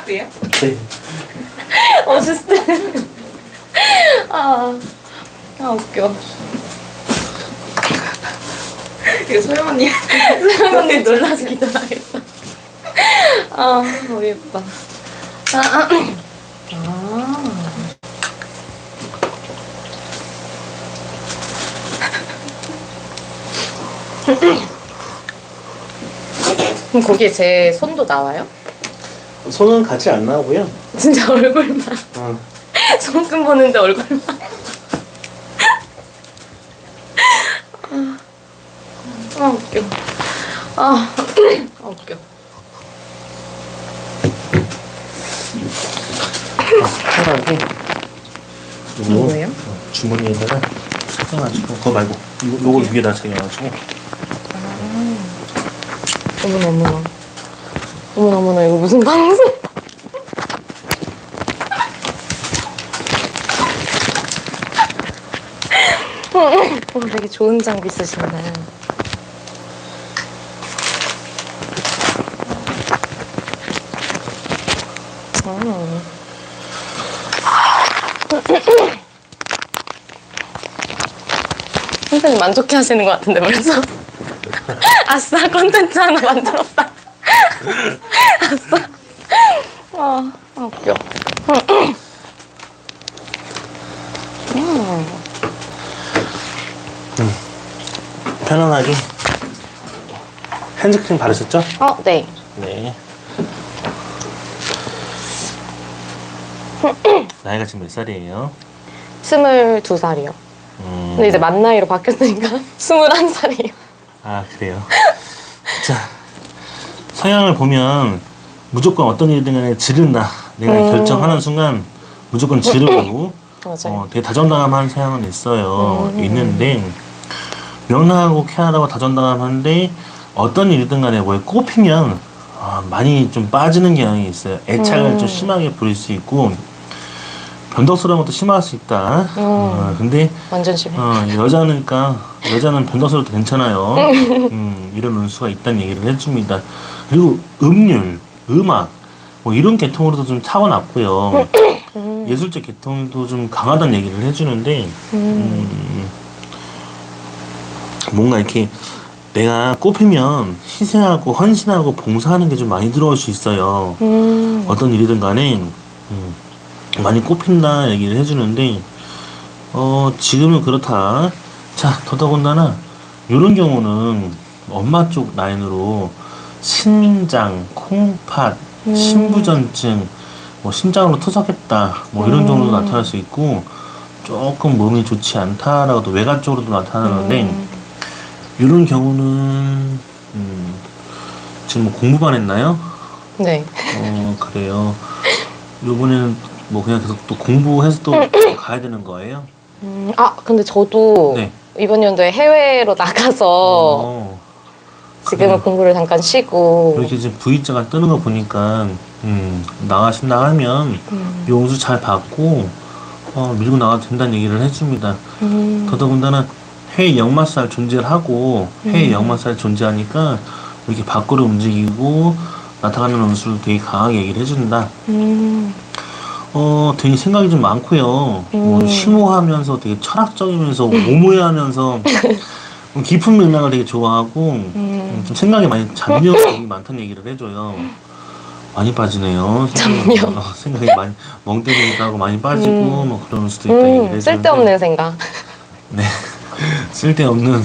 어시스트예요? 네. 어시스트. 웃겨. 이거 소영 언니. 소영 언니 놀라서 기도하겠다. 너무 예뻐. 그럼 거기에 제 손도 나와요? 손은 같이 안 나오고요. 진짜 얼굴만. 손금 보는데 얼굴만. 웃겨. 웃겨. 편하게 이거 뭐예요? 주머니에다가 챙겨가지고 그거 말고 요걸 위에다 챙겨가지고. 어머나 이거 무슨 방송? 되게 좋은 장비 쓰신다. 선생님 만족해 하시는 것 같은데 벌써? 아싸, 콘텐츠 하나 만들었다. 아싸. 웃겨. 편안하게 핸즈크림 바르셨죠? 네. 네. 나이가 지금 몇 살이에요? 22살이요. 근데 이제 만 나이로 바뀌었으니까 21살이에요. 아, 그래요. 자, 서양을 보면 무조건 어떤 일이든 간에 지른다. 내가 결정하는 순간 무조건 지르고 맞아요. 되게 다정다감한 서양은 있어요. 있는데 명랑하고 쾌활하고 다정다감한데 어떤 일이든 간에 뭐에 꼽히면 많이 좀 빠지는 경향이 있어요. 애착을 좀 심하게 부릴 수 있고 변덕스러운 것도 심할 수 있다. 근데 완전 심해. 여자는 변덕스러워도 괜찮아요. 이런 운수가 있다는 얘기를 해줍니다. 그리고 음률, 음악 뭐 이런 계통으로도 좀 타고났고요. 예술적 계통도 좀 강하다는 얘기를 해주는데 뭔가 이렇게 내가 꼽히면 희생하고 헌신하고 봉사하는 게 좀 많이 들어올 수 있어요. 어떤 일이든 간에 많이 꼽힌다 얘기를 해주는데 지금은 그렇다. 자, 더더군다나 이런 경우는 엄마 쪽 라인으로 신장, 콩팥, 신부전증, 뭐 심장으로 투석했다 뭐 이런 정도로 나타날 수 있고 조금 몸이 좋지 않다라고도 외가 쪽으로도 나타나는데 이런 경우는 지금 뭐 공부만 했나요? 네. 그래요. 요번에는 뭐 그냥 계속 또 공부해서 또 가야 되는 거예요? 근데 저도 네. 이번 연도에 해외로 나가서 지금은 그래요. 공부를 잠깐 쉬고. 이렇게 지금 V자가 뜨는 거 보니까 나가신다 하면 용수 잘 받고 밀고 나가도 된다는 얘기를 해줍니다. 더더군다나 해외 역마살 존재를 하고 해외 역마살 존재하니까 이렇게 밖으로 움직이고 나타나는 운수를 되게 강하게 얘기를 해준다. 되게 생각이 좀 많고요. 심오하면서 되게 철학적이면서 오모해하면서 깊은 맥락을 되게 좋아하고 좀 생각이 많이 잡념이 많다는 얘기를 해줘요. 많이 빠지네요. 생각이 많이 멍 때리기도 하고 많이 빠지고 뭐 그런 수도 있다 얘기를 해주는데 쓸데없는 생각. 네. 쓸데없는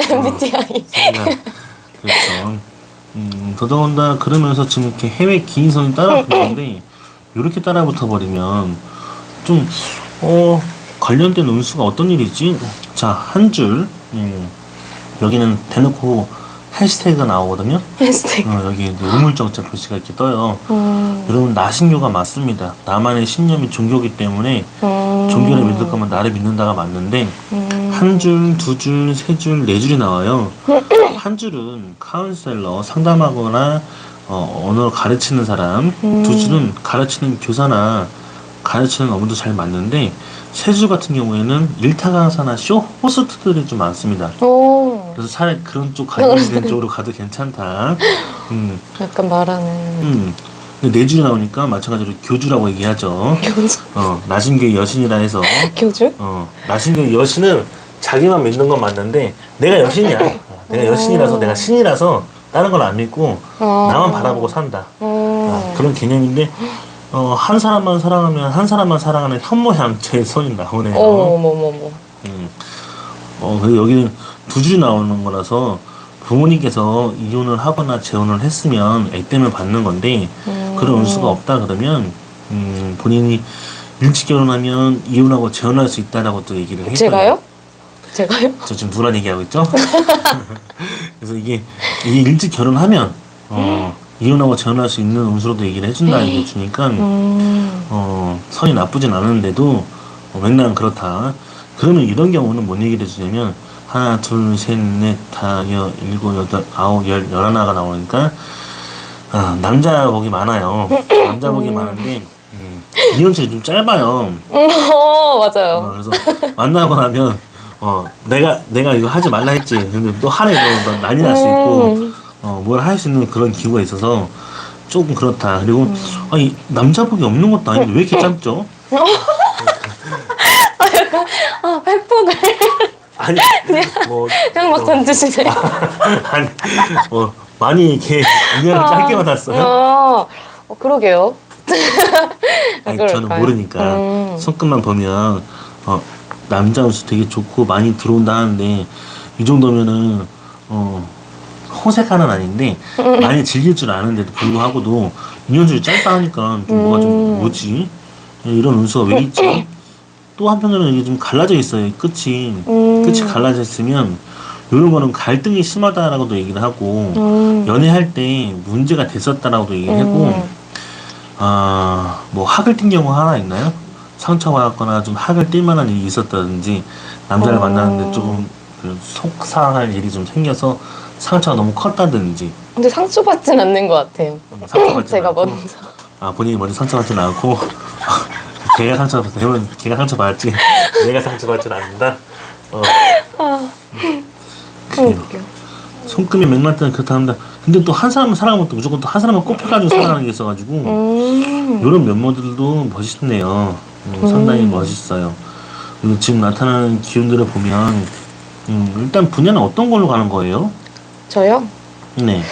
MBTI. 생각. 그렇죠. 더더군다나 그러면서 지금 이렇게 해외 기인선이 따라붙는데 이렇게 따라붙어 버리면 좀 관련된 운수가 어떤 일이지? 자, 한 줄 여기는 대놓고 해시태그가 나오거든요. 해시태그. 여기 우물정자 표시가 이렇게 떠요. 여러분 나신교가 맞습니다. 나만의 신념이 종교이기 때문에 종교를 믿을 거면 나를 믿는다가 맞는데 한 줄, 두 줄, 세 줄, 네 줄이 나와요. 한 줄은 카운셀러, 상담하거나 언어를 가르치는 사람, 두 줄은 가르치는 교사나 가르치는 어머니도 잘 맞는데 세 줄 같은 경우에는 일타 강사나 쇼 호스트들이 좀 많습니다. 그래서 차라리 그런 쪽 관련된 쪽으로 가도 괜찮다. 약간 말하는. 근데 네 줄이 나오니까 마찬가지로 교주라고 얘기하죠. 교주? 나신교의 여신이라 해서 교주? 나신교의 여신은 자기만 믿는 건 맞는데 내가 여신이야. 내가 여신이라서 내가 신이라서 다른 걸 안 믿고 나만 바라보고 산다. 그런 개념인데 한 사람만 사랑하면 한 사람만 사랑하는 현모양처의 선이 나오네요. 어머머머. 그리고 여기는 두 줄이 나오는 거라서 부모님께서 이혼을 하거나 재혼을 했으면 액땜을 받는 건데 그런 운수가 없다 그러면 본인이 일찍 결혼하면 이혼하고 재혼할 수 있다라고 또 얘기를 했어요. 제가요? 제가요? 저 지금 누구랑 얘기하고 있죠? 그래서 이게 일찍 결혼하면 이혼하고 재혼할 수 있는 운수로도 얘기를 해준다 얘기해 주니까 선이 나쁘진 않은데도 맨날 그렇다. 그러면 이런 경우는 뭔 얘기를 해주냐면 하나, 둘, 셋, 넷, 다, 일곱, 여덟, 아홉, 열, 열하나가 나오니까 남자 복이 많아요. 남자 복이 많은데 이혼철이 좀 짧아요. 맞아요. 그래서 만나고 나면 내가 이거 하지 말라 했지. 근데 또 하래 그러면 난리 날 수 있고 뭘 할 수 있는 그런 기회가 있어서 조금 그렇다. 그리고 아니 남자 복이 없는 것도 아닌데 왜 이렇게 짧죠? 팩폭을 아니 그냥 막 던지시네. 아니 많이 이렇게 인연을 짧게 받았어요. 그러게요. 아니, 저는 모르니까 손끝만 보면 남자 운수 되게 좋고 많이 들어온다 하는데 이 정도면은 호색하는 아닌데 많이 즐길 줄 아는데도 불구하고도 인연줄이 짧다 하니까 좀 뭐가 좀 뭐지 이런 운수가 왜 있지? 또 한편으로는 이게 좀 갈라져 있어요. 끝이 갈라져 있으면 이런 거는 갈등이 심하다라고도 얘기를 하고 연애할 때 문제가 됐었다라고도 얘기를 하고 뭐 학을 띈 경우 하나 있나요? 상처받았거나 좀 학을 띨 만한 일이 있었다든지 남자를 만나는데 조금 속상할 일이 좀 생겨서 상처가 너무 컸다든지. 근데 상처받진 않는 것 같아요. 상처받지 제가 않고. 먼저. 본인이 먼저 상처받지는 않고 걔가 상처받으면 걔가 상처받지 내가 상처받지는 않는다. 그래요. 손금이 맥락 때는 그렇다 합니다. 근데 또 한 사람을 사랑하면 또 무조건 또 한 사람을 꼽혀가지고 사랑하는 게 있어가지고 이런 면모들도 멋있네요. 상당히 멋있어요. 그리고 지금 나타나는 기운들을 보면 일단 분야는 어떤 걸로 가는 거예요? 저요? 네.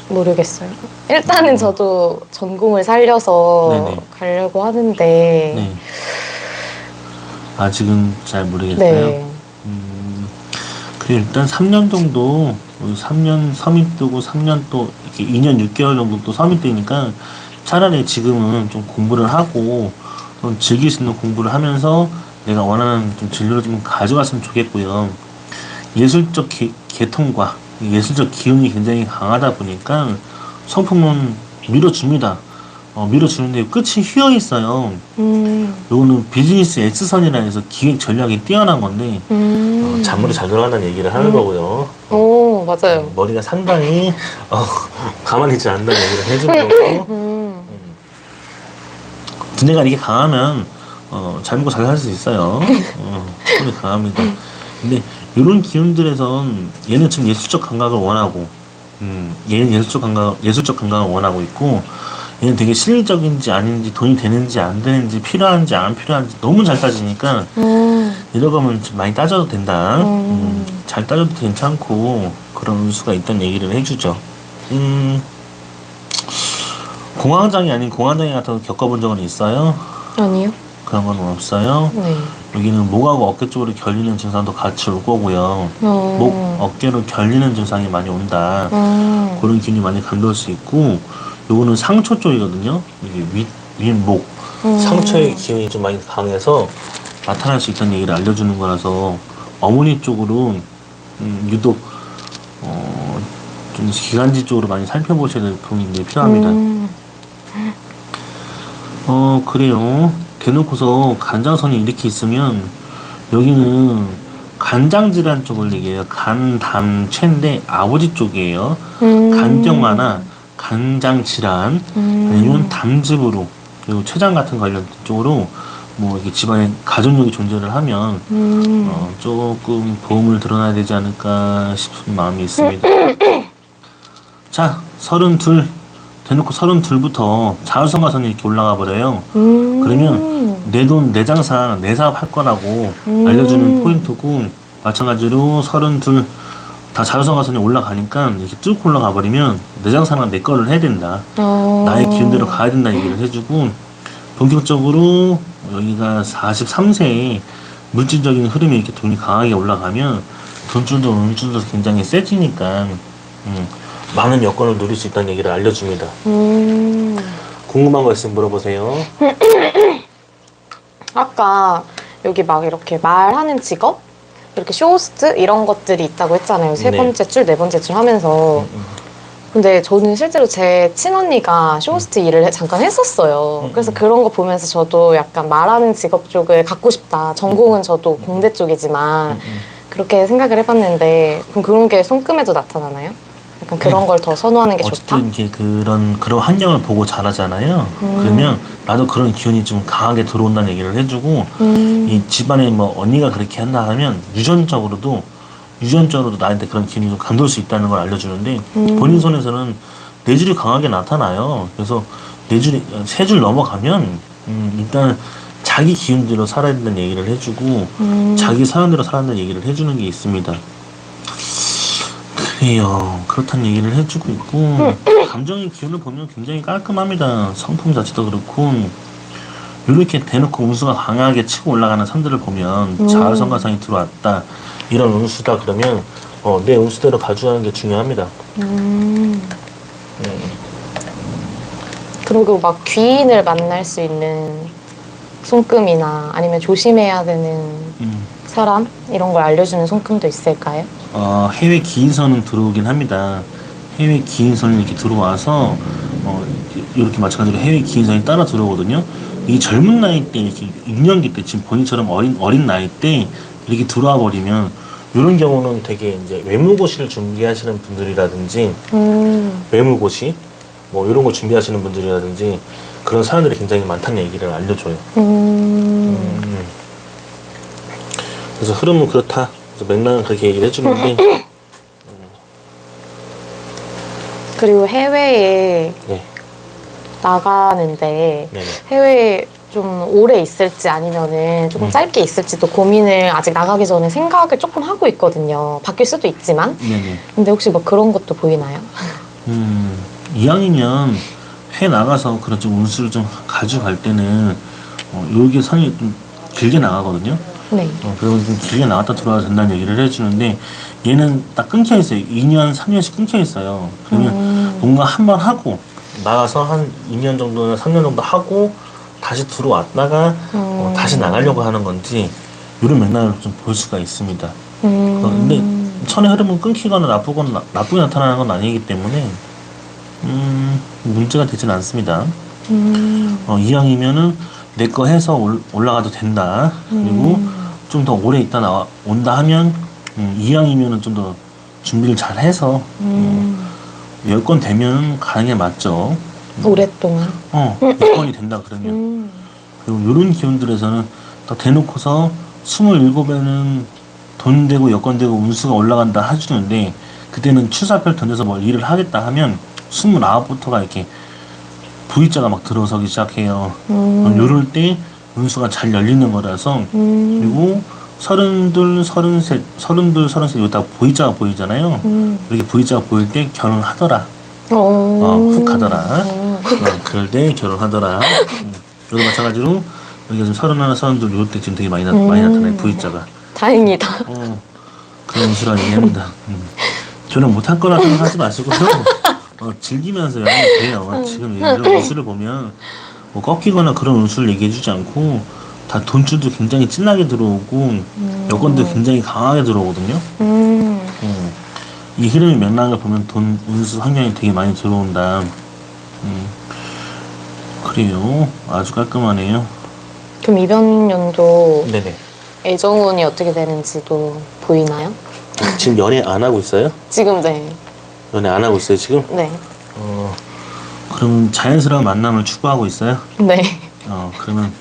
모르겠어요. 일단은 저도 전공을 살려서 네네. 가려고 하는데 네. 아직은 잘 모르겠어요. 네. 그래 일단 3년 정도 3년 서밋 뜨고 3년 또 이렇게 2년 6개월 정도 또 서밋 뜨니까 차라리 지금은 좀 공부를 하고 좀 즐길 수 있는 공부를 하면서 내가 원하는 좀 진로를 좀 가져갔으면 좋겠고요. 예술적 계통과 예술적 기운이 굉장히 강하다 보니까 성품은 밀어줍니다. 밀어주는데 끝이 휘어 있어요. 요거는 비즈니스 X선이라 해서 기획 전략이 뛰어난 건데 잔물이 잘 돌아간다는 얘기를 하는 거고요. 오, 맞아요. 머리가 상당히 가만히 있지 않는다는 얘기를 해주는 거고 두뇌가 이게 강하면 잘 먹고 잘 살 수 있어요. 손이 강합니다. 근데 이런 기운들에선 얘는 지금 예술적 감각을 원하고 얘는 예술적 감각을 원하고 있고 얘는 되게 실리적인지 아닌지 돈이 되는지 안 되는지 필요한지 안 필요한지 너무 잘 따지니까 이러고면 좀 많이 따져도 된다. 잘 따져도 괜찮고 그런 운수가 있다는 얘기를 해주죠. 공황장애 아닌 공황장애 같은 거 겪어본 적은 있어요? 아니요. 그런 건 없어요? 네. 여기는 목하고 어깨 쪽으로 결리는 증상도 같이 올 거고요. 목, 어깨로 결리는 증상이 많이 온다. 그런 기운이 많이 감돌 수 있고 요거는 상처 쪽이거든요. 이게 윗목 상처의 기운이 좀 많이 강해서 나타날 수 있다는 얘기를 알려주는 거라서 어머니 쪽으로 유독 좀 기관지 쪽으로 많이 살펴보셔야 될 부분이 필요합니다. 그래요. 대놓고서 간장선이 이렇게 있으면 여기는 간장질환 쪽을 얘기해요. 간, 담, 체인데 아버지 쪽이에요. 간경화나 간장질환 아니면 담즙으로 그리고 췌장 같은 관련 쪽으로 뭐 이게 집안에 가족력이 존재를 하면 조금 보험을 들어놔야 되지 않을까 싶은 마음이 있습니다. 자, 32 대놓고 32부터 자율성가선이 이렇게 올라가 버려요. 그러면 내 돈, 내 장사, 내 사업 할 거라고 알려주는 포인트고, 마찬가지로 32 다 자율성가선이 올라가니까 이렇게 쭉 올라가 버리면 내 장사는 내 거를 해야 된다. 나의 기운대로 가야 된다 얘기를 해주고, 본격적으로 여기가 43세에 물질적인 흐름이 이렇게 돈이 강하게 올라가면 돈줄도 운줄도 굉장히 세지니까 많은 여건을 누릴 수 있다는 얘기를 알려줍니다. 궁금한 거 있으면 물어보세요. 아까 여기 막 이렇게 말하는 직업? 이렇게 쇼호스트? 이런 것들이 있다고 했잖아요. 세 네. 번째 줄, 네 번째 줄 하면서. 근데 저는 실제로 제 친언니가 쇼호스트 일을 잠깐 했었어요. 그래서 그런 거 보면서 저도 약간 말하는 직업 쪽을 갖고 싶다. 전공은 저도 공대 쪽이지만 그렇게 생각을 해봤는데, 그럼 그런 게 손금에도 나타나나요? 약간 그런 걸 더 선호하는 게 좋다? 어쨌든 이제 그런 환경을 보고 자라잖아요. 그러면 나도 그런 기운이 좀 강하게 들어온다는 얘기를 해주고, 이 집안에 뭐 언니가 그렇게 한다 하면 유전적으로도 나한테 그런 기운이 좀 감돌 수 있다는 걸 알려주는데, 본인 손에서는 뇌줄이 강하게 나타나요. 그래서 뇌줄이 세 줄 넘어가면 일단 자기 기운대로 살아야 된다는 얘기를 해주고, 자기 사연대로 살아야 된다는 얘기를 해주는 게 있습니다. 그래요. 그렇다는 얘기를 해주고 있고, 감정의 기운을 보면 굉장히 깔끔합니다. 성품 자체도 그렇고, 이렇게 대놓고 운수가 강하게 치고 올라가는 선들을 보면 자아성가상이 들어왔다, 이런 운수다 그러면 내 운수대로 가져가는 게 중요합니다. 그리고 막 귀인을 만날 수 있는 손금이나 아니면 조심해야 되는 사람? 이런 걸 알려주는 손금도 있을까요? 해외 기인선은 들어오긴 합니다. 해외 기인선이 이렇게 들어와서 이렇게 마찬가지로 해외 기인선이 따라 들어오거든요. 이 젊은 나이 때, 이렇게 6년기 때, 지금 본인처럼 어린 나이 때 이렇게 들어와 버리면, 이런 경우는 되게 이제 외무고시를 준비하시는 분들이라든지, 외무고시 뭐 이런 거 준비하시는 분들이라든지 그런 사람들이 굉장히 많다는 얘기를 알려줘요. 그래서 흐름은 그렇다. 그래서 맥락은 그렇게 얘기를 해주는데, 그리고 해외에 네. 나가는데 네네. 해외에 좀 오래 있을지 아니면은 조금 짧게 있을지도 고민을 아직 나가기 전에 생각을 조금 하고 있거든요. 바뀔 수도 있지만. 네네. 근데 혹시 뭐 그런 것도 보이나요? 이왕이면 해 나가서 그런 좀 운수를 좀 가져갈 때는 여기 선이 좀 길게 나가거든요. 네. 그리고 좀 길게 나갔다 들어와도 된다는 얘기를 해주는데, 얘는 딱 끊겨 있어요. 2년, 3년씩 끊겨 있어요. 그러면 뭔가 한 번 하고 나가서 한 2년 정도나 3년 정도 하고 다시 들어왔다가 다시 나가려고 하는 건지, 이런 맥락을 좀 볼 수가 있습니다. 근데 천의 흐름은 끊기거나 나쁘게 나타나는 건 아니기 때문에 문제가 되진 않습니다. 이왕이면은 내 거 해서 올라가도 된다. 그리고 좀 더 오래 있다 온다 하면, 이왕이면은 좀 더 준비를 잘 해서 여건 되면 가는 게 맞죠. 오랫동안. 여건이 된다 그러면. 그리고 이런 기운들에서는 딱 대놓고서 27에는 돈 되고 여건 되고 운수가 올라간다 해주는데, 그때는 추사별 던져서 뭘 일을 하겠다 하면 29부터가 이렇게 V자가 막 들어서기 시작해요. 요럴 때 운수가 잘 열리는 거라서. 그리고 32, 33 여기다 V자가 보이잖아요. 이렇게 V자가 보일 때 결혼하더라. 훅 하더라. 그럴 때 결혼하더라. 여기 마찬가지로 여기가 지금 31, 32 요럴 때 지금 되게 많이 나타나요. V자가. 다행이다. 그런 운수라 얘기합니다. 저는 못할 거라 생각하지 마시고요. 즐기면서 하면 돼요. 지금 이런 운수를 보면 뭐 꺾이거나 그런 운수를 얘기해주지 않고, 다 돈줄도 굉장히 진하게 들어오고 여건도 굉장히 강하게 들어오거든요. 이 흐름의 맥락을 보면 돈, 운수 환경이 되게 많이 들어온다. 그래요. 아주 깔끔하네요. 그럼 이번 연도 네네. 애정운이 어떻게 되는지도 보이나요? 지금 연애 안 하고 있어요? 지금 네. 연애 안 하고 있어요 지금? 네. 그럼 자연스러운 만남을 추구하고 있어요? 네. 그러면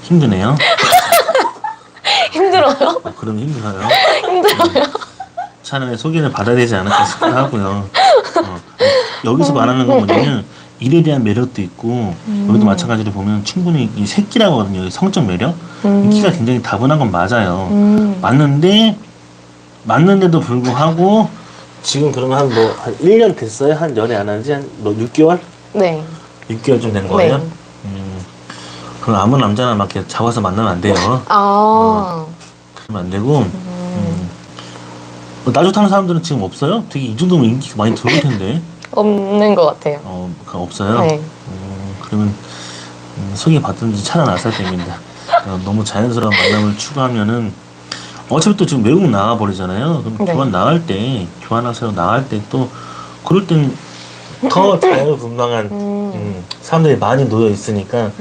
힘드네요. 힘들어요? 그러면 힘들어요. 힘들어요? 차라리 소개를 받아야 되지 않을까 싶기도 하고요. 여기서 말하는 건 뭐냐면, 일에 대한 매력도 있고 여기도 마찬가지로 보면 충분히 이 새끼라고 하거든요. 성적 매력 이 키가 굉장히 다분한 건 맞아요. 맞는데도 불구하고 지금 그러면 한 1년 됐어요? 한 연애 안 한지 한 6개월? 네. 6개월쯤 된 거예요? 네. 그럼 아무 남자나 막 이렇게 잡아서 만나면 안 돼요. 그러면 안 되고 나 좋다는 사람들은 지금 없어요? 되게 이 정도면 인기가 많이 들어올 텐데. 없는 것 같아요. 없어요? 네. 그러면 소개받든지 차라리 나서야 됩니다. 너무 자연스러운 만남을 추구하면은 어차피 또 지금 외국 나가버리잖아요. 그럼 네. 교환하세요 나갈 때 또 그럴 땐 더 자유분방한 사람들이 많이 놓여 있으니까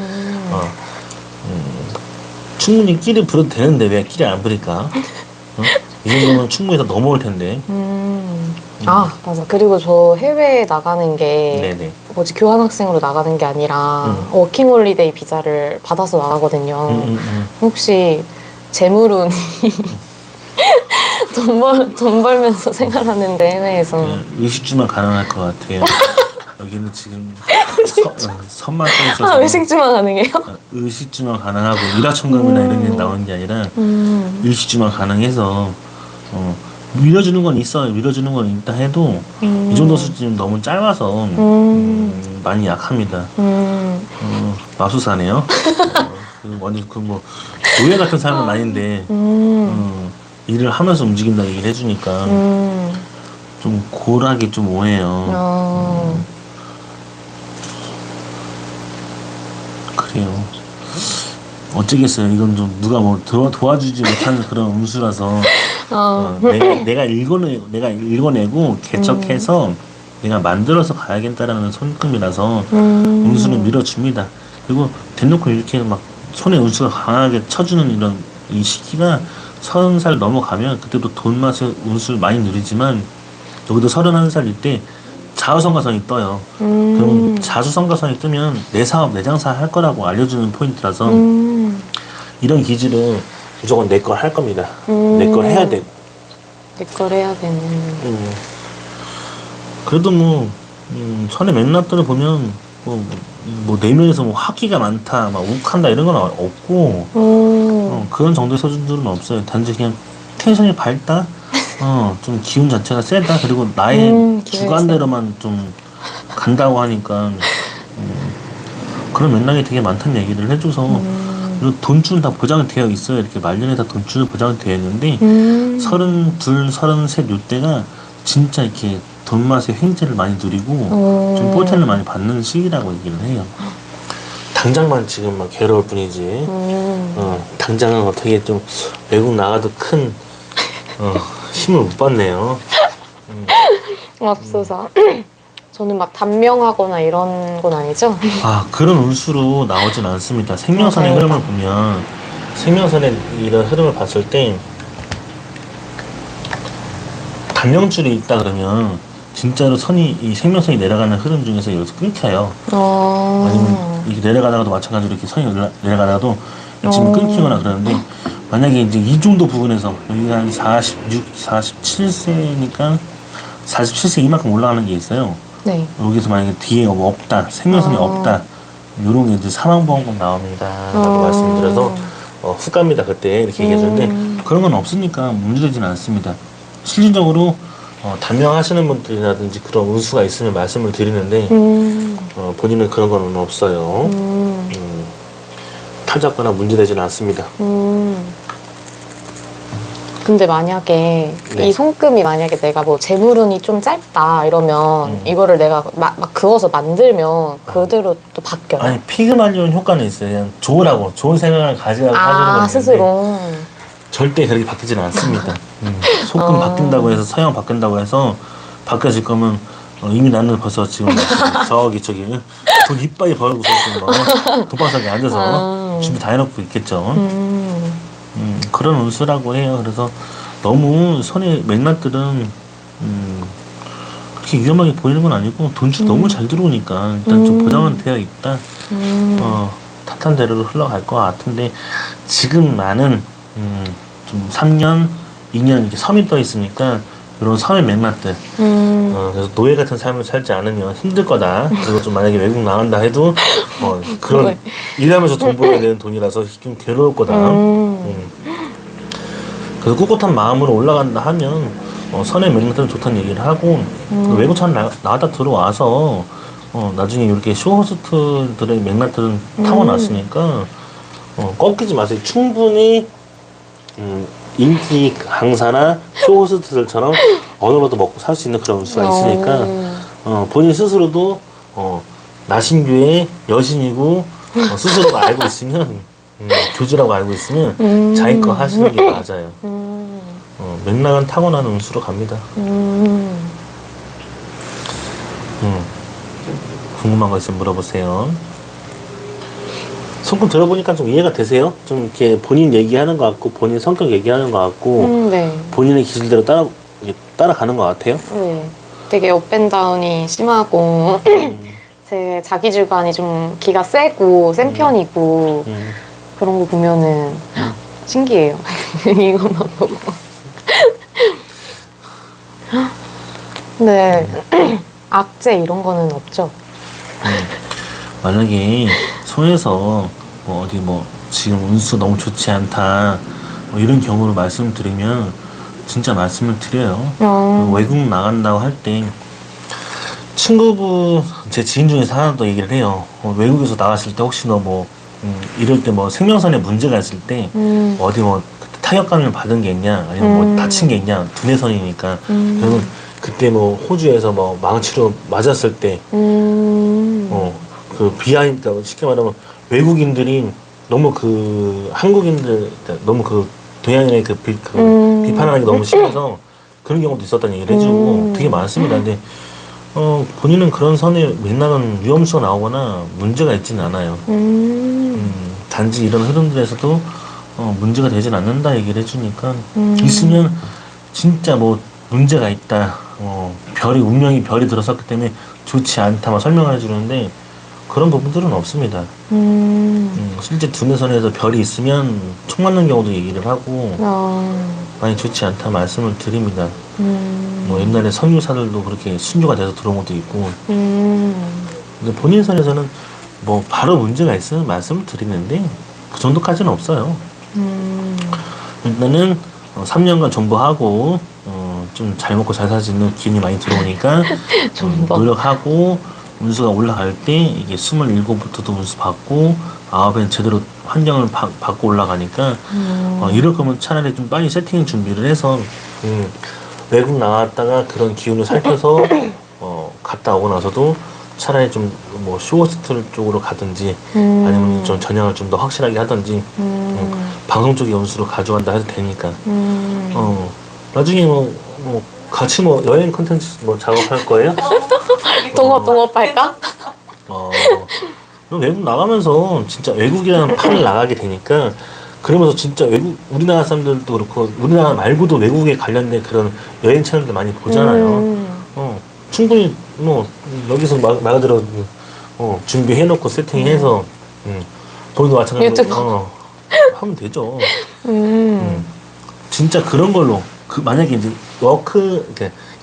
충분히 끼를 부려도 되는데 왜 끼를 안 부릴까? 이 정도면 충분히 더 넘어올 텐데. 맞아. 그리고 저 해외에 나가는 게 네네. 교환학생으로 나가는 게 아니라 워킹홀리데이 비자를 받아서 나가거든요. 혹시 재물운이 돈 벌면서 생활하는데 해외에서 의식주만 가능할 것 같아요. 여기는 지금 선만 떠 있어서 의식주만 가능해요? 의식주만 가능하고 일화천금이나 이런 게 나오는 게 아니라 의식주만 가능해서 밀어주는 건 있어요. 밀어주는 건 있다 해도 이 정도 수준은 너무 짧아서 많이 약합니다. 마수사네요. 완전 노예 같은 사람은 아닌데 일을 하면서 움직인다 얘기를 해주니까 좀 고락이 좀 오해요. 그래요. 어쩌겠어요. 이건 좀 누가 도와주지 못하는 그런 운수라서 내가 읽어내고 개척해서 내가 만들어서 가야겠다라는 손금이라서 운수는 밀어줍니다. 그리고 대놓고 이렇게 막 손에 운수가 강하게 쳐주는 이런 이 시기가 30살 넘어가면 그때도 돈 맛에 운수를 많이 누리지만 여기도 31살일 때 자수성가선이 떠요. 그럼 자수성가선이 뜨면 내 사업, 내 장사 할 거라고 알려주는 포인트라서 이런 기질은 무조건 내 걸 할 겁니다. 내 걸 해야 되고. 내 걸 해야 되는. 그래도 전에 맥락들을 보면 내면에서 학기가 많다, 막 욱한다 이런 건 없고 그런 정도의 서준들은 없어요. 단지 그냥 텐션이 밝다, 좀 기운 자체가 세다, 그리고 나의 주관대로만 좀 간다고 하니까 그런 맥락이 되게 많다는 얘기를 해줘서 그리고 돈줄은 다 보장이 되어 있어요. 이렇게 말년에 다 돈줄 보장이 되어 있는데 32, 33 이때가 진짜 이렇게 돈맛의 횡재를 많이 누리고 좀 뽀텐을 많이 받는 시기라고 얘기를 해요. 당장만 지금 막 괴로울 뿐이지 당장은 어떻게 좀 외국 나가도 큰 힘을 못 받네요. 맙소사. 저는 막 단명하거나 이런 건 아니죠? 그런 운수로 나오진 않습니다. 생명선의 흐름을 보면 생명선의 이런 흐름을 봤을 때 단명줄이 있다 그러면 진짜로 이 생명선이 내려가는 흐름 중에서 여기서 끊겨요. 아니면 이렇게 내려가다가도 마찬가지로 이렇게 선이 내려가다가도 지금 끊기거나 그러는데 만약에 이제 이 정도 부분에서 여기가 한 46, 47세니까 47세 이만큼 올라가는 게 있어요. 네. 여기서 만약에 뒤에 없다, 생명선이 없다, 요런 게 이제 사망보험금 나옵니다. 라고 말씀드려서 훅 갑니다. 그때 이렇게 얘기해주는데 그런 건 없으니까 문제되지는 않습니다. 실질적으로 단명하시는 분들이라든지 그런 운수가 있으면 말씀을 드리는데 본인은 그런 건 없어요. 타잡거나 문제되지는 않습니다. 근데 만약에 네. 이 손금이 만약에 내가 재물운이 좀 짧다 이러면 이거를 내가 막 그어서 만들면 그대로 또 바뀌어요. 아니 피그말리온 효과는 있어요. 그냥 좋은 생각을 가지라고 하시는 건데 스스로. 절대 그렇게 바뀌지는 않습니다. 손금 바뀐다고 해서 서양 바뀐다고 해서 바뀌어질 거면 이미 나는 벌써 지금 저기 돈 이빨이 벌고서 지금 돈방석에 앉아서 준비 다 해놓고 있겠죠. 그런 운수라고 해요. 그래서 너무 손의 맥락들은 그렇게 위험하게 보이는 건 아니고 돈줄 너무 잘 들어오니까 일단 좀 보장은 되어 있다. 탄탄 대로로 흘러갈 것 같은데 지금 나는 좀 3년, 2년 이렇게 섬이 떠 있으니까 이런 사회 맥락들. 그래서 노예 같은 삶을 살지 않으면 힘들 거다. 그리고 좀 만약에 외국 나간다 해도 그런 네. 일하면서 돈 벌어야 되는 돈이라서 좀 괴로울 거다. 그래서 꿋꿋한 마음으로 올라간다 하면 선의 맥락들은 좋다는 얘기를 하고 외국 차 나갔다 들어와서 나중에 이렇게 쇼호스트들의 맥락들은 타고났으니까 꺾이지 마세요. 충분히 인기 강사나 쇼호스트들처럼 어느 것도 먹고 살 수 있는 그런 수가 있으니까 본인 스스로도 나신규의 여신이고 스스로가 알고 있으면 교주라고 알고 있으면 자기 거 하시는 게 맞아요. 맥락은 타고난 운수로 갑니다. 궁금한 거 있으면 물어보세요. 손금 들어보니까 좀 이해가 되세요? 좀 이렇게 본인 얘기하는 것 같고 본인 성격 얘기하는 것 같고 네. 본인의 기질대로 따라가는 것 같아요. 네. 되게 업앤다운이 심하고 제 자기주관이 좀 기가 세고 센 편이고 그런 거 보면은 신기해요. 이것만 보고. 근데 악재 이런 거는 없죠? 만약에 손에서 어디 지금 운수 너무 좋지 않다 이런 경우를 말씀드리면 진짜 말씀을 드려요. 외국 나간다고 할 때 친구분 제 지인 중에서 하나 더 얘기를 해요. 외국에서 나갔을 때 혹시 너 이럴 때 생명선에 문제가 있을 때 어디 타격감을 받은 게 있냐 아니면 다친 게 있냐 두뇌선이니까 그러면 그때 호주에서 망치로 맞았을 때 그 비하인드 쉽게 말하면 외국인들이 너무 한국인들 너무 동양인의 비판하는 게 너무 심해서 그런 경우도 있었다는 얘기를 해주고 되게 많습니다. 근데 본인은 그런 선의 맥락은 위험수가 나오거나 문제가 있지는 않아요. 단지 이런 흐름들에서도 문제가 되진 않는다 얘기를 해주니까 있으면 진짜 문제가 있다. 운명이 별이 들어섰기 때문에 좋지 않다 설명을 해주는데 그런 부분들은 없습니다. 실제 두뇌선에서 별이 있으면 총 맞는 경우도 얘기를 하고 많이 좋지 않다 말씀을 드립니다. 옛날에 선유사들도 그렇게 순교가 돼서 들어온 것도 있고 근데 본인 선에서는 바로 문제가 있으면 말씀을 드리는데 그 정도까지는 없어요. 일단은 3년간 존버하고 좀 잘 먹고 잘 살 수 있는 기운이 많이 들어오니까 노력하고 운수가 올라갈 때 이게 27부터도 운수 받고 9엔 제대로 환경을 받고 올라가니까 이럴 거면 차라리 좀 빨리 세팅 준비를 해서 외국 나갔다가 그런 기운을 살펴서 갔다 오고 나서도 차라리 좀 쇼호스트 쪽으로 가든지 아니면 좀 전향을 좀 더 확실하게 하든지 방송 쪽의 운수로 가져간다 해도 되니까 나중에 같이 여행 컨텐츠 작업할 거예요? 동업 할까? 외국 나가면서 진짜 외국이라는 판을 나가게 되니까 그러면서 진짜 우리나라 사람들도 그렇고 우리나라 말고도 외국에 관련된 그런 여행 채널들 많이 보잖아요. 충분히 여기서 말 그대로 준비해놓고 세팅해서 거기도 마찬가지로 하면 되죠. 진짜 그런 걸로 만약에 이제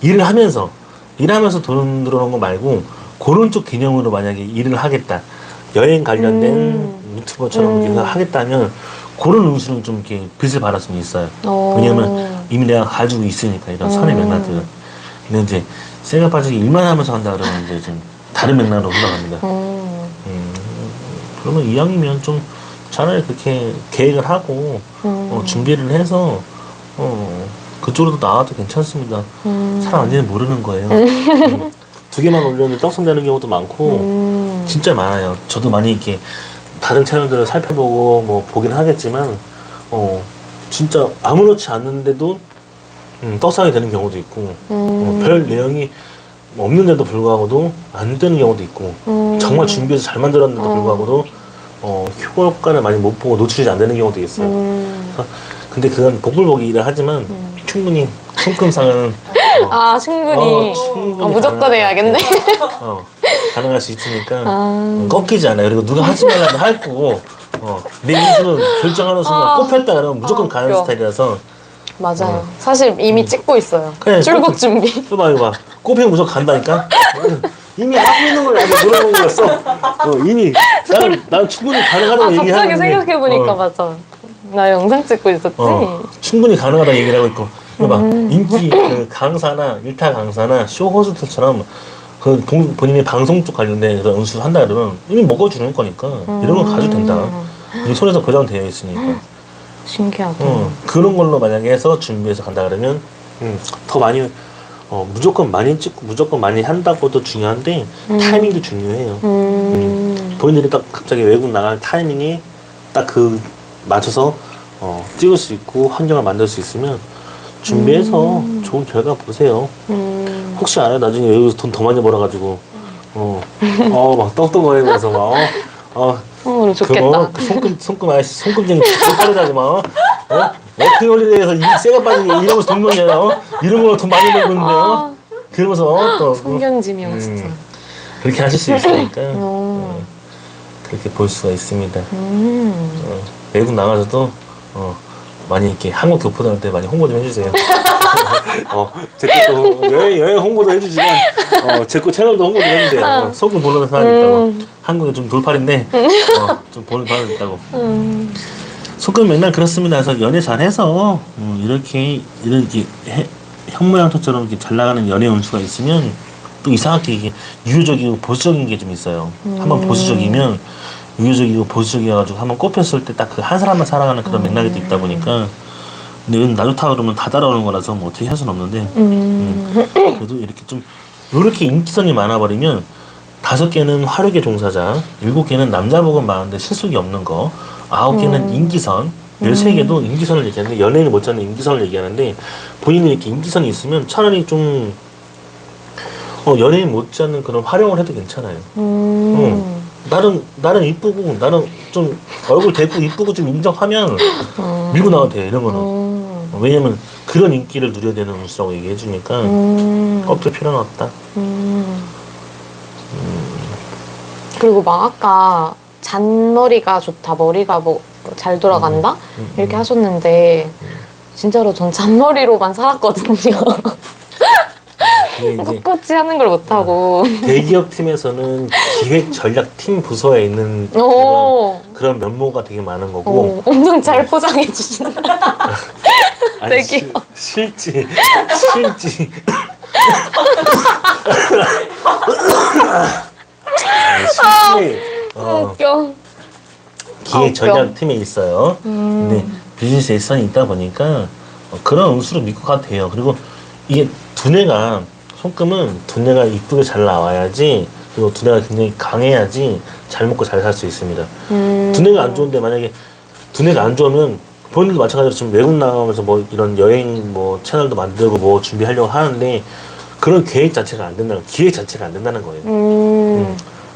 일을 하면서 돈 들어오는 거 말고 그런 쪽 개념으로 만약에 일을 하겠다. 여행 관련된 유튜버처럼 이렇게 하겠다면 그런 운수는 좀 이렇게 빛을 발할 수는 있어요. 왜냐면 이미 내가 가지고 있으니까 이런 선의 맥락들은. 근데 이제 쇠가 빠지게 일만 하면서 한다 그러면 이제 좀 다른 맥락으로 흘러갑니다. 그러면 이왕이면 좀 차라리 그렇게 계획을 하고 준비를 해서 그쪽으로 나와도 괜찮습니다. 사람 완전히 모르는 거예요. 2개만 올렸는데 떡상되는 경우도 많고 진짜 많아요. 저도 많이 이렇게 다른 채널들을 살펴보고 보긴 하겠지만 진짜 아무렇지 않은데도 떡상이 되는 경우도 있고 별 내용이 없는데도 불구하고도 안 되는 경우도 있고 정말 준비해서 잘 만들었는데도 불구하고도 효과를 많이 못 보고 노출이 안 되는 경우도 있어요. 근데 그건 복불복이 일을 하지만 충분히 손금상은 충분히 무조건 해야겠네. 가능할 수 있으니까 꺾이지 않아요. 그리고 누가 하지 말라면 할 거고 내 인수는 결정하는 순간 꼽혔다 그러면 무조건 가는 스타일이라서 맞아요. 사실 이미 찍고 있어요. 그래, 출국 준비. 이거 봐, 이거 봐. 꼽히면 무조건 간다니까? 이미 하고 있는 걸 나한테 물어본 거였어. 이미. 나는 충분히 가능하다고 얘기하는 갑자기 생각해보니까 맞아. 나 영상 찍고 있었지? 충분히 가능하다고 얘기를 하고 있고. 이거 봐. 인기 그 강사나 일타 강사나 쇼 호스트처럼 그 본인이 방송 쪽 관련된 그런 연수를 한다 그러면 이미 먹어주는 거니까 이런 걸 가져도 된다. 이 손에서 보장되어 있으니까. 신기하다. 그런 걸로 만약에 해서 준비해서 간다 그러면 더 많이 무조건 많이 찍고 무조건 많이 한다고도 중요한데 타이밍도 중요해요. 본인들이 딱 갑자기 외국 나갈 타이밍에 딱 그 맞춰서 찍을 수 있고 환경을 만들 수 있으면 준비해서 좋은 결과 보세요. 혹시 알아요? 나중에 여기서 돈 더 많이 벌어가지고 막 떡떡거리면서 좋겠다. 손금 아저씨 손금쟁이 빠르다지 마. 워킹 홀리데이에서 이 쇠가 빠진 게 이러면서 돈 벌냐? 이런 걸로 돈 많이 벌고 있는데요. 그러면서 또 성견지명 진짜. 그렇게 하실 수 있으니까 그렇게 볼 수가 있습니다. 외국 나가서도 많이 이렇게 한국 교포들한테 많이 홍보 좀 해주세요. 제거 여행 홍보도 해주지만 제거 채널도 홍보 좀 해주세요. 소금 보는 사람이 있다고. 한국에 좀 돌팔인데 좀 보는 사람이 있다고. 소금 맨날 그렇습니다. 그래서 연애 잘해서 이렇게 현모양처처럼 이렇게 잘 나가는 연애 운수가 있으면 또 이상하게 이게 유효적이고 보수적인 게 좀 있어요. 한번 보수적이면 유효적이고 보수적이어가지고 한번 꼽혔을 때 딱 그 한 사람만 사랑하는 그런 맥락이 있다 보니까 근데 나 좋다 그러면 다 따라오는 거라서 뭐 어떻게 할 수는 없는데 그래도 이렇게 좀 이렇게 인기선이 많아버리면 5개는 화력의 종사자, 7개는 남자 복은 많은데 실속이 없는 거, 9개는 인기선, 13개도 인기선을 얘기하는데 연예인을 못지않는 인기선을 얘기하는데 본인이 이렇게 인기선이 있으면 차라리 좀 연예인 못지않는 그런 활용을 해도 괜찮아요. 나는 이쁘고 나는 좀 얼굴 대고 이쁘고 좀 인정하면 밀고 나가도 돼 이런 거는. 왜냐면 그런 인기를 누려야 되는 운수라고 얘기해 주니까 껍질 필요는 없다. 그리고 막 아까 잔머리가 좋다, 머리가 뭐 잘 돌아간다 이렇게 하셨는데 진짜로 전 잔머리로만 살았거든요. 꿋꿋이 하는 걸 못하고. 대기업 팀에서는 기획 전략 팀 부서에 있는 그런 면모가 되게 많은 거고 엄청 잘 포장해 주신다. 대기업. 실지 웃겨. 기획 전략 팀에 있어요. 근데 비즈니스 일선이 있다 보니까 그런 운수를 믿고 가도 돼요. 그리고 이게 두뇌가 손금은 두뇌가 이쁘게 잘 나와야지 그리고 두뇌가 굉장히 강해야지 잘 먹고 잘 살 수 있습니다. 두뇌가 안 좋은데 만약에 두뇌가 안 좋으면 본인도 마찬가지로 지금 외국 나가면서 뭐 이런 여행 뭐 채널도 만들고 뭐 준비하려고 하는데 그런 계획 자체가 안 된다는 기획 자체가 안 된다는 거예요.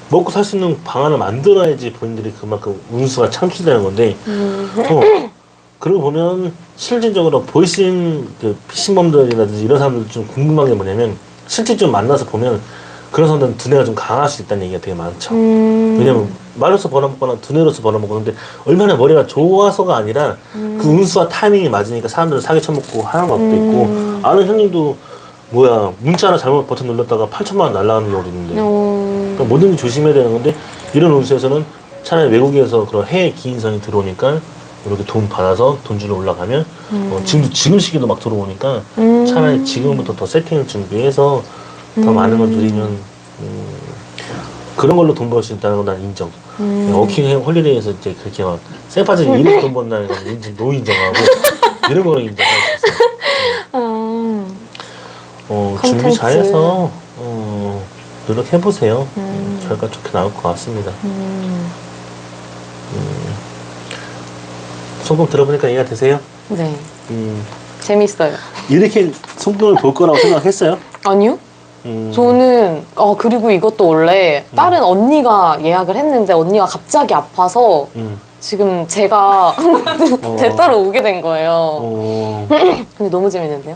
먹고 살 수 있는 방안을 만들어야지 본인들이 그만큼 운수가 창출되는 건데 그러고 보면 실질적으로 보이신 그 피싱범들이라든지 이런 사람들 좀 궁금한 게 뭐냐면 실제 좀 만나서 보면 그런 사람들은 두뇌가 좀 강할 수 있다는 얘기가 되게 많죠. 왜냐면 말로서 벌어먹거나 두뇌로서 벌어먹는데 얼마나 머리가 좋아서가 아니라 그 운수와 타이밍이 맞으니까 사람들은 사기 쳐먹고 하는 것도 있고 아는 형님도 뭐야 문자 하나 잘못 버튼 눌렀다가 8천만 원 날라가는 경우도 있는데 그러니까 뭐든지 조심해야 되는 건데 이런 운수에서는 차라리 외국에서 그런 해외 기인선이 들어오니까 이렇게 돈 받아서 돈줄로 올라가면 지금 시기도 막 들어오니까 차라리 지금부터 더 세팅을 준비해서 더 많은 걸 누리면 그런 걸로 돈 벌 수 있다는 건 난 인정. 워킹 홀리데이에서 이제 그렇게 막 쇠 빠지게 이렇게 돈 번다는 건 노 인정하고 이런 거는 인정할 수 있어요. 준비 잘해서 노력해보세요. 결과 좋게 나올 것 같습니다. 손금 들어보니까 이해가 되세요? 네. 재밌어요. 이렇게 손금을 볼 거라고 생각했어요? 아니요? 저는 그리고 이것도 원래 다른 언니가 예약을 했는데 언니가 갑자기 아파서 지금 제가 대타로 오게 된 거예요. 근데 너무 재밌는데요?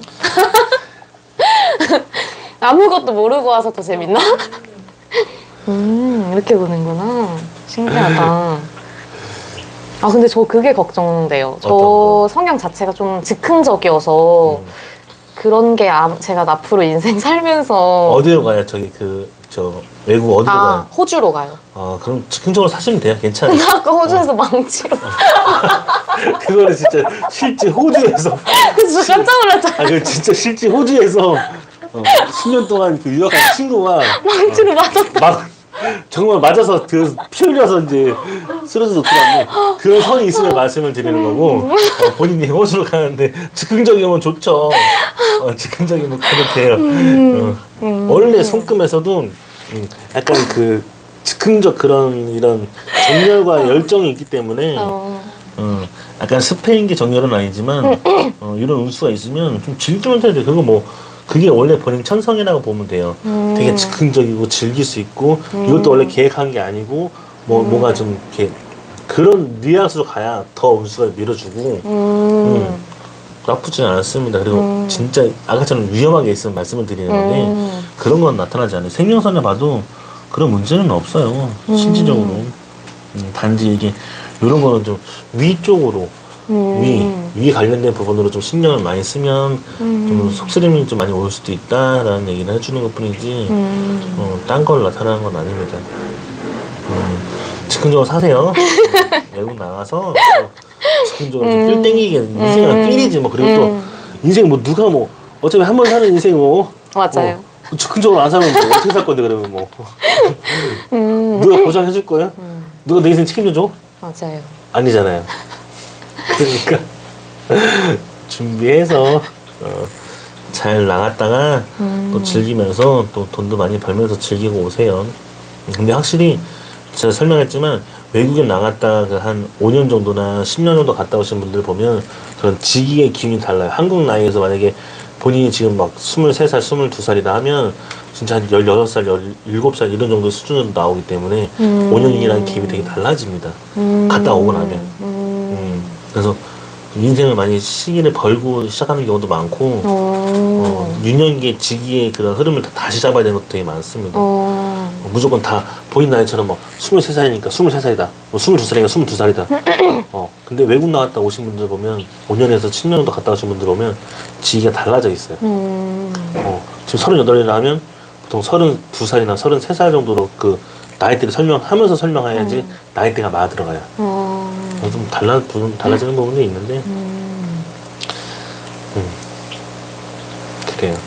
아무것도 모르고 와서 더 재밌나? 이렇게 보는구나. 신기하다. 아, 근데 저 그게 걱정돼요. 저 어떤 거? 성향 자체가 좀 즉흥적이어서 그런 게 제가 앞으로 인생 살면서 어디로 가요? 저기 저 외국 어디로 가요? 호주로 가요. 아, 그럼 즉흥적으로 사시면 돼요. 괜찮아요. 아까 호주에서 망치로. 그거는 진짜 실제 호주에서 그래서 저 깜짝 놀랐잖아요. 그 진짜 실제 호주에서 10년 동안 그 유학한 친구가 망치로 맞았다. 막 정말 맞아서 그 피 흘려서 이제 쓰러져서 들어왔는데 그런 선이 있으면 말씀을 드리는 거고 본인이 호주로 가는데 즉흥적이면 좋죠. 즉흥적이면 그래도 돼요. 원래 손금에서도 약간 그 즉흥적 그런 이런 정열과 열정이 있기 때문에 약간 스페인계 정열은 아니지만 이런 운수가 있으면 좀 즐기면서 해야 돼요. 그거 뭐 그게 원래 본인 천성이라고 보면 돼요. 되게 즉흥적이고 즐길 수 있고 이것도 원래 계획한 게 아니고 뭐가 좀 이렇게 그런 뉘앙스로 가야 더 운수가 밀어주고 나쁘지 않습니다. 그리고 진짜 아까처럼 위험하게 있으면 말씀을 드리는 건데 그런 건 나타나지 않아요. 생명선에 봐도 그런 문제는 없어요. 실질적으로 단지 이게 이런 거는 좀 위쪽으로 위 관련된 부분으로 좀 신경을 많이 쓰면 좀 속쓰림이 좀 많이 올 수도 있다라는 얘기를 해주는 것 뿐이지 딴 걸 나타나는 건 아닙니다. 즉흥적으로 사세요. 외국 나가서 즉흥적으로 좀 삘 땡기게 인생은 삘이지 뭐. 그리고 또 인생 뭐 누가 뭐 어차피 한 번 사는 인생 뭐 맞아요. 즉흥적으로 안 사면 뭐 어떻게 살 건데 그러면 뭐 누가 보장해 줄 거야? 누가 내 인생 책임져 줘? 맞아요. 아니잖아요. 그러니까 준비해서 잘 나갔다가 또 즐기면서 또 돈도 많이 벌면서 즐기고 오세요. 근데 확실히 제가 설명했지만 외국에 나갔다가 한 5년 정도나 10년 정도 갔다 오신 분들 보면 그런 직위의 기운이 달라요. 한국 나이에서 만약에 본인이 지금 막 23살, 22살이다 하면 진짜 한 16살, 17살 이런 정도 수준으로 나오기 때문에 5년이라는 기분이 되게 달라집니다. 갔다 오고 나면. 그래서 인생을 많이 시기를 벌고 시작하는 경우도 많고 유년기의 직위의 그런 흐름을 다시 잡아야 되는 것도 되게 많습니다. 무조건 다 본인 나이처럼 뭐 23살이니까 23살이다 뭐 22살이니까 22살이다 근데 외국 나갔다 오신 분들 보면 5년에서 10년 정도 갔다 오신 분들 보면 직위가 달라져 있어요. 지금 38이라 하면 보통 32살이나 33살 정도로 그 나이대를 설명하면서 설명해야지 나이대가 맞아 들어가요. 좀 달라지는 부분도 있는데 그래요.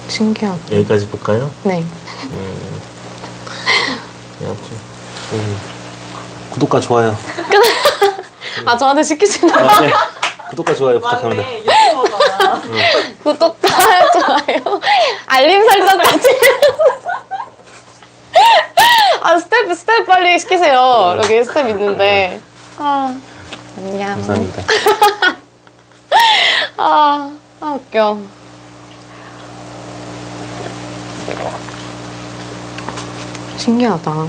신기하다. 여기까지 볼까요? 네. 구독과 좋아요. 아, 저한테 시키시는 거. 네. 구독과 좋아요 부탁합니다. 맞네, 유튜버잖아. 구독과 좋아요. 알림 설정까지. 아, 스텝 빨리 시키세요. 여기 스텝 있는데. 안녕. 감사합니다. 웃겨. 신기하다.